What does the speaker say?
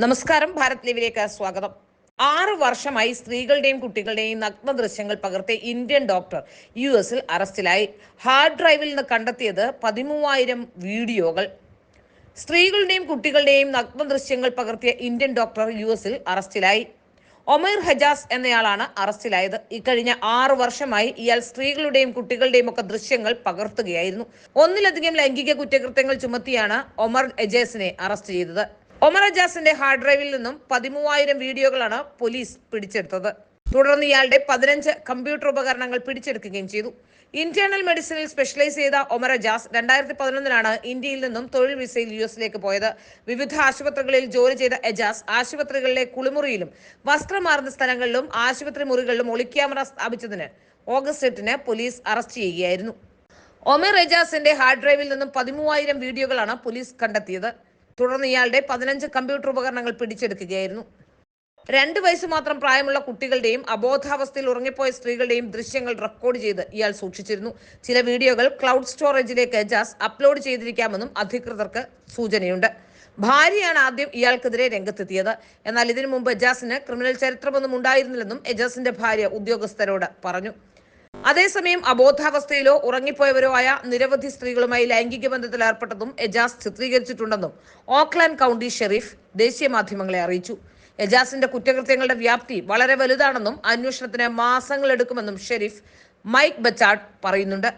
നമസ്കാരം, ഭാരത് ലൈവിലേക്ക് സ്വാഗതം. 6 വർഷമായി സ്ത്രീകളുടെയും കുട്ടികളുടെയും നഗ്ന ദൃശ്യങ്ങൾ പകർത്തിയ ഇന്ത്യൻ ഡോക്ടർ US അറസ്റ്റിലായി. ഹാർഡ് ഡ്രൈവിൽ നിന്ന് കണ്ടെത്തിയത് 13,000 വീഡിയോകൾ. സ്ത്രീകളുടെയും കുട്ടികളുടെയും നഗ്ന ദൃശ്യങ്ങൾ പകർത്തിയ ഇന്ത്യൻ ഡോക്ടർ US അറസ്റ്റിലായി. ഒമൈർ ഹജാസ് എന്നയാളാണ് അറസ്റ്റിലായത്. ഇക്കഴിഞ്ഞ 6 വർഷമായി ഇയാൾ സ്ത്രീകളുടെയും കുട്ടികളുടെയും ഒക്കെ ദൃശ്യങ്ങൾ പകർത്തുകയായിരുന്നു. ഒന്നിലധികം ലൈംഗിക കുറ്റകൃത്യങ്ങൾ ചുമത്തിയാണ് ഒമർ ഹജാസിനെ അറസ്റ്റ് ചെയ്തത്. ഒമർ ഹജാസിന്റെ ഹാർഡ് ഡ്രൈവിൽ നിന്നും 13,000 വീഡിയോകളാണ് പോലീസ് പിടിച്ചെടുത്തത്. തുടർന്ന് ഇയാളുടെ 15 കമ്പ്യൂട്ടർ ഉപകരണങ്ങൾ പിടിച്ചെടുക്കുകയും ചെയ്തു. ഇന്റേണൽ മെഡിസിനിൽ സ്പെഷ്യലൈസ് ചെയ്ത ഒമർ ഹജാസ് 2011 ഇന്ത്യയിൽ നിന്നും തൊഴിൽ വിസയിൽ US പോയത്. വിവിധ ആശുപത്രികളിൽ ജോലി ചെയ്ത ഹജാസ് ആശുപത്രികളിലെ കുളിമുറിയിലും വസ്ത്രം മാറുന്ന സ്ഥലങ്ങളിലും ആശുപത്രി മുറികളിലും ഒളിക്യാമറ സ്ഥാപിച്ചതിന് ഓഗസ്റ്റ് 8 പോലീസ് അറസ്റ്റ് ചെയ്യുകയായിരുന്നു. ഒമർ ഹജാസിന്റെ ഹാർഡ് ഡ്രൈവിൽ നിന്നും 13,000 വീഡിയോകളാണ് പോലീസ് കണ്ടെത്തിയത്. തുടർന്ന് ഇയാളുടെ 15 കമ്പ്യൂട്ടർ ഉപകരണങ്ങൾ പിടിച്ചെടുക്കുകയായിരുന്നു. 2 വയസ്സ് മാത്രം പ്രായമുള്ള കുട്ടികളുടെയും അബോധാവസ്ഥയിൽ ഉറങ്ങിപ്പോയ സ്ത്രീകളുടെയും ദൃശ്യങ്ങൾ റെക്കോർഡ് ചെയ്ത് ഇയാൾ സൂക്ഷിച്ചിരുന്നു. ചില വീഡിയോകൾ ക്ലൗഡ് സ്റ്റോറേജിലേക്ക് ഹജാസ് അപ്ലോഡ് ചെയ്തിരിക്കാമെന്നും അധികൃതർക്ക് സൂചനയുണ്ട്. ഭാര്യയാണ് ആദ്യം ഇയാൾക്കെതിരെ രംഗത്തെത്തിയത്. എന്നാൽ ഇതിനു മുമ്പ് ഹജാസിന് ക്രിമിനൽ ചരിത്രമൊന്നും ഉണ്ടായിരുന്നില്ലെന്നും ഹജാസിന്റെ ഭാര്യ ഉദ്യോഗസ്ഥരോട് പറഞ്ഞു. അതേസമയം അബോധാവസ്ഥയിലോ ഉറങ്ങിപ്പോയവരോ ആയ നിരവധി സ്ത്രീകളുമായി ലൈംഗിക ബന്ധത്തിൽ ഏർപ്പെട്ടതും ഹജാസ് ചിത്രീകരിച്ചിട്ടുണ്ടെന്നും ഓക്ലാൻഡ് കൗണ്ടി ഷെരീഫ് ദേശീയ മാധ്യമങ്ങളെ അറിയിച്ചു. ഹജാസിന്റെ കുറ്റകൃത്യങ്ങളുടെ വ്യാപ്തി വളരെ വലുതാണെന്നും അന്വേഷണത്തിന് മാസങ്ങളെടുക്കുമെന്നും ഷെരീഫ് മൈക്ക് ബച്ചാഡ് പറയുന്നുണ്ട്.